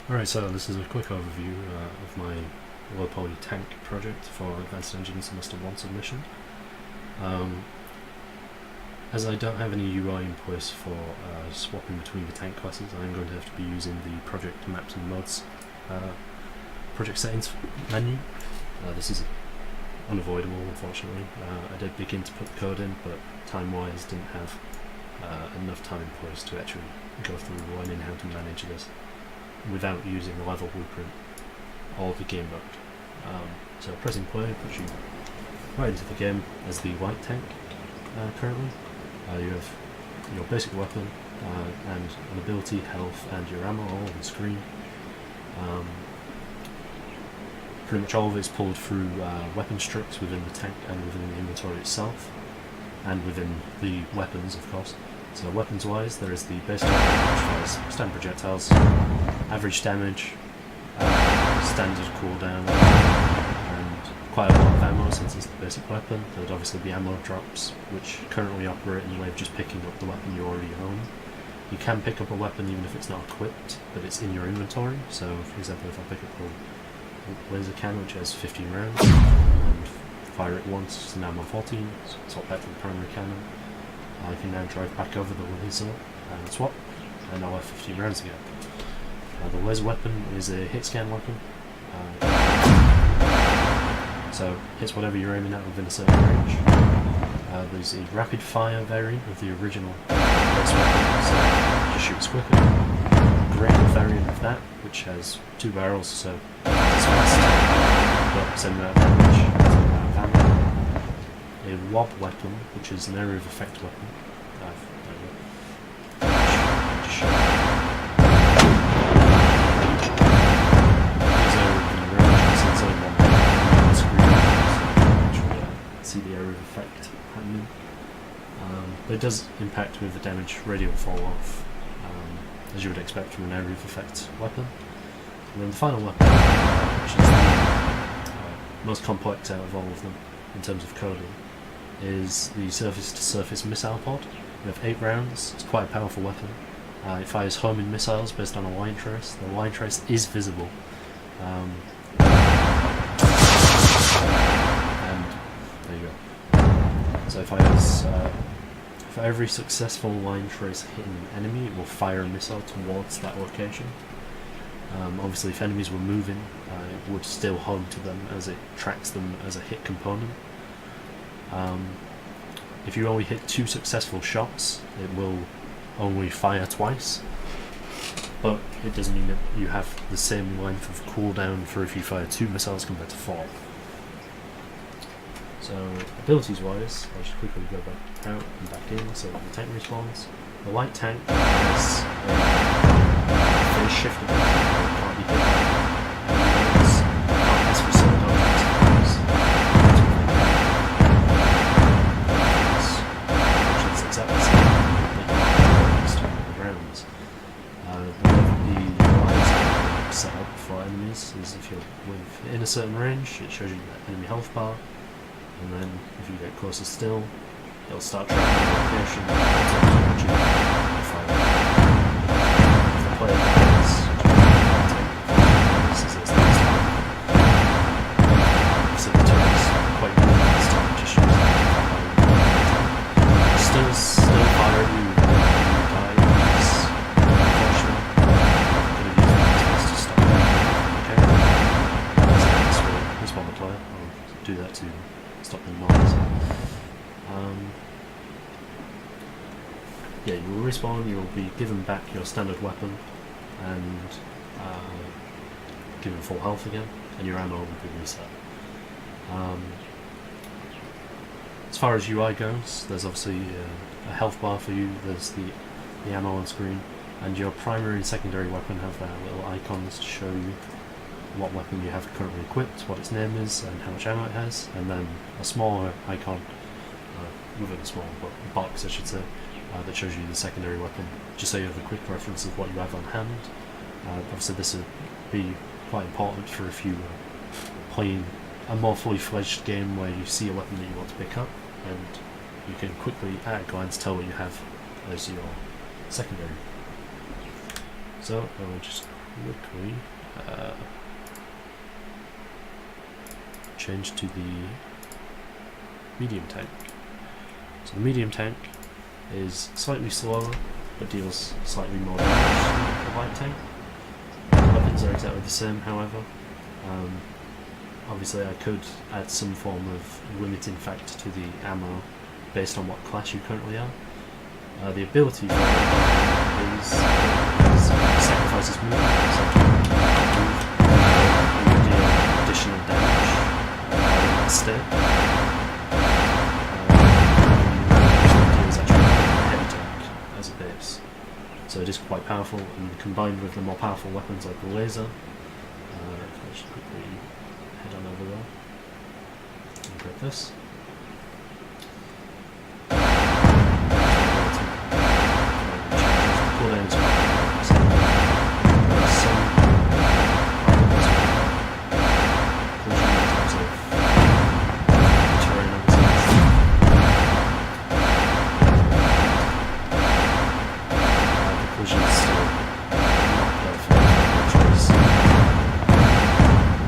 Alright, so this is a quick overview of my low poly tank project for Advanced Engineering Semester 1 submission. As I don't have any UI in place for swapping between the tank classes, I'm going to have to be using the project maps and mods project settings menu. This is unavoidable, unfortunately. I did begin to put the code in, but time-wise didn't have enough time in place to actually go through learning how to manage this without using the level blueprint or the game mode. So pressing play puts you right into the game as the white tank currently. You have your basic weapon and an ability, health and your ammo all on the screen. Pretty much all of it is pulled through weapon structs within the tank and within the inventory itself, and within the weapons, of course. So weapons wise, there is the basic weapon which fires standard projectiles, average damage, standard cooldown, and quite a lot of ammo since it's the basic weapon. There would obviously be ammo drops, which currently operate in the way of just picking up the weapon you already own. You can pick up a weapon even if it's not equipped, but it's in your inventory. So, for example, if I pick up a laser cannon which has 15 rounds, and fire it once, it's now ammo 14, so swap back to the primary cannon. I can now drive back over the laser and swap, and I'll have 15 rounds again. The laser weapon is a hit scan weapon, so hits whatever you're aiming at within a certain range. There's a rapid fire variant of the original base weapon, so it just shoots quicker. Great variant of that, which has 2 barrels, so it's fast, but same amount of damage, same amount of ammo. A wob weapon, which is an area of effect weapon. See the area of effect happening. But it does impact with the damage radial fall off, as you would expect from an area of effect weapon. And then the final weapon, which is the most complex out of all of them in terms of coding, is the surface-to-surface missile pod. We have 8 rounds. It's quite a powerful weapon. It fires homing missiles based on a line trace. The line trace is visible. And there you go. So it fires, for every successful line trace hitting an enemy, it will fire a missile towards that location. Obviously, if enemies were moving, it would still home to them as it tracks them as a hit component. If you only hit 2 successful shots, it will only fire twice, but it doesn't mean that you have the same length of cooldown for if you fire 2 missiles compared to 4. So abilities wise, I'll just quickly go back out and back in so the tank respawns. The light tank has a phase shift ability that can't be hit by enemies, as for certain objects. It's exactly the same the rounds. The lines set up for enemies is if you're within a certain range, it shows you the enemy health bar. And then, if you get closer still, it'll start tracking the location and fire. If the player dies, this is its next time. So the turret is quite good this time, just shoots still fire you when you die, it's unfortunate. I'm going to use that to stop that. Okay? So that's for respawn the player. I'll do that too. Stop the noise. Yeah, you will respawn, you will be given back your standard weapon and given full health again, and your ammo will be reset. As far as UI goes, there's obviously a health bar for you, there's the ammo on screen, and your primary and secondary weapon have their little icons to show you what weapon you have currently equipped, what its name is, and how much ammo it has, and then a smaller icon, within a small box I should say, that shows you the secondary weapon, just so you have a quick reference of what you have on hand. Obviously this would be quite important for if you playing a more fully fledged game where you see a weapon that you want to pick up, and you can quickly at a glance tell what you have as your secondary. So I'll just quickly change to the medium tank. So the medium tank is slightly slower, but deals slightly more damage than the light tank. The weapons are exactly the same, however. Obviously I could add some form of limiting factor to the ammo based on what class you currently are. The ability for it is sacrifices movement, so you deal additional damage instead. Is actually a heavy tank as a base, so it is quite powerful, and combined with the more powerful weapons like the laser, let's just quickly head on over there and grab this. Cooldowns are so some collision in terms of terrain, obviously. The collision is still not perfect, which is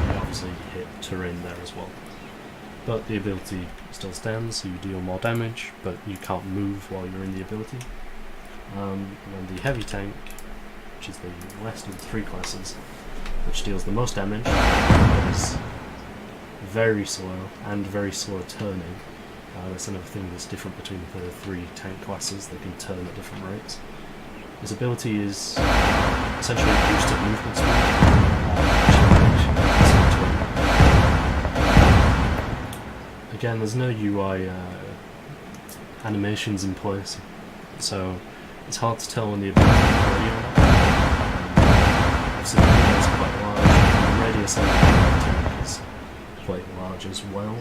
you obviously hit terrain there as well. But the ability still stands, so you deal more damage, but you can't move while you're in the ability. And then the heavy tank, which is the last of the three classes, which deals the most damage, but is very slow and very slow turning. That's another thing that's different between the three tank classes. They can turn at different rates. His ability is essentially boosted movement speed. Again, there's no UI animations in place, so it's hard to tell when the ability is ready or not. Obviously the window is quite large, and the radius of the tank is quite large as well.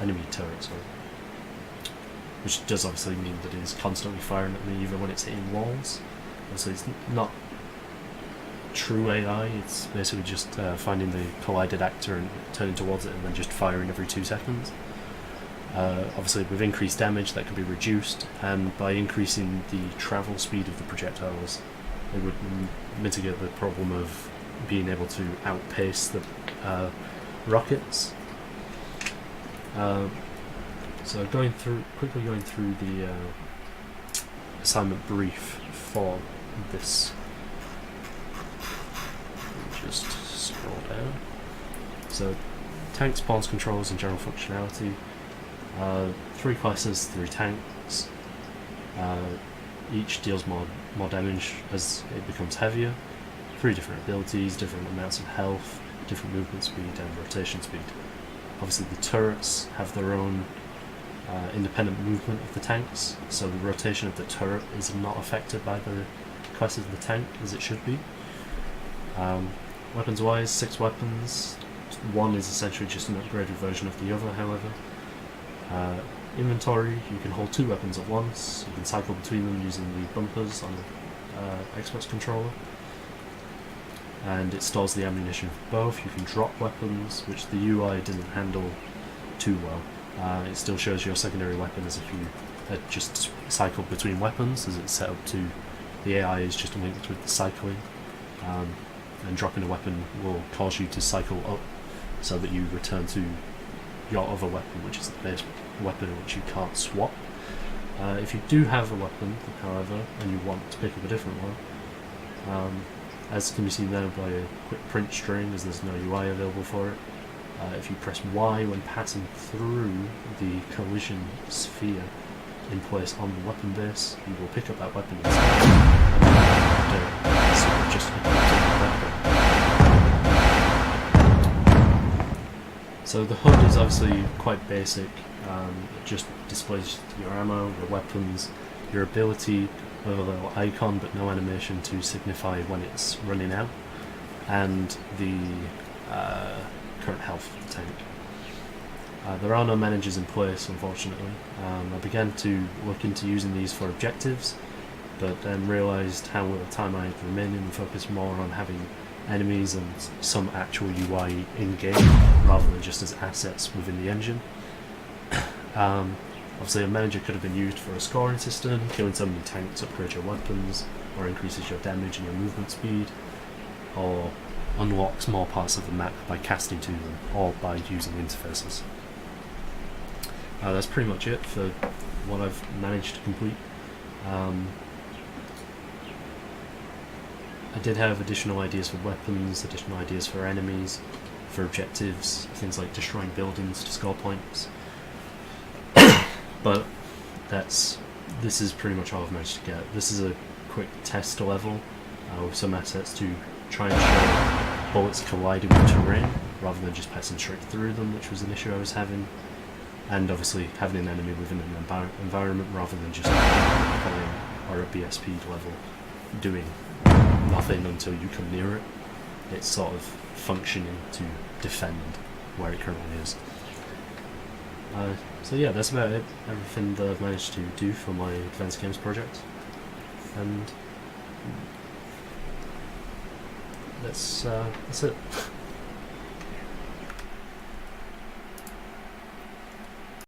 Enemy turret, sorry. Which does obviously mean that it is constantly firing at me even when it's hitting walls. Obviously it's not true AI, it's basically just finding the collided actor and turning towards it and then just firing every 2 seconds. Obviously with increased damage that can be reduced, and by increasing the travel speed of the projectiles it would mitigate the problem of being able to outpace the rockets. So quickly going through the assignment brief for this. Just scroll down. So tank spawns, controls and general functionality. 3 classes, 3 tanks. Each deals more damage as it becomes heavier. 3 different abilities, different amounts of health, different movement speed and rotation speed. Obviously the turrets have their own independent movement of the tanks, so the rotation of the turret is not affected by the classes of the tank as it should be. Weapons wise, 6 weapons. 1 is essentially just an upgraded version of the other, however. Inventory, you can hold 2 weapons at once. You can cycle between them using the bumpers on the Xbox controller. And it stores the ammunition for both. You can drop weapons, which the UI didn't handle too well. It still shows your secondary weapon as if you had just cycled between weapons, as it's set up to. The AI is just linked with the cycling, and dropping a weapon will cause you to cycle up so that you return to your other weapon, which is the base weapon which you can't swap. If you do have a weapon, however, and you want to pick up a different one, as can be seen there by a quick print string, as there's no UI available for it, if you press Y when passing through the collision sphere in place on the weapon base, you will pick up that weapon instead, and then just equipping the weapon. So the HUD is obviously quite basic. It just displays your ammo, your weapons, your ability with a little icon but no animation to signify when it's running out, and the current health of the tank. There are no managers in place, unfortunately. I began to look into using these for objectives, but then realised how little time I had remaining and focused more on having enemies and some actual UI in-game rather than just as assets within the engine. Obviously a manager could have been used for a scoring system. Killing so many tanks upgrades your weapons or increases your damage and your movement speed. or unlocks more parts of the map by casting to them or by using interfaces. That's pretty much it for what I've managed to complete. I did have additional ideas for weapons, additional ideas for enemies, for objectives, things like destroying buildings to score points. But this is pretty much all I've managed to get. This is a quick test level with some assets to try and show bullets colliding with terrain rather than just passing straight through them, which was an issue I was having. And obviously having an enemy within an environment rather than just playing or a BSP level doing nothing until you come near it. It's sort of functioning to defend where it currently is. So yeah, that's about it. Everything that I've managed to do for my Advanced Games project. And that's it.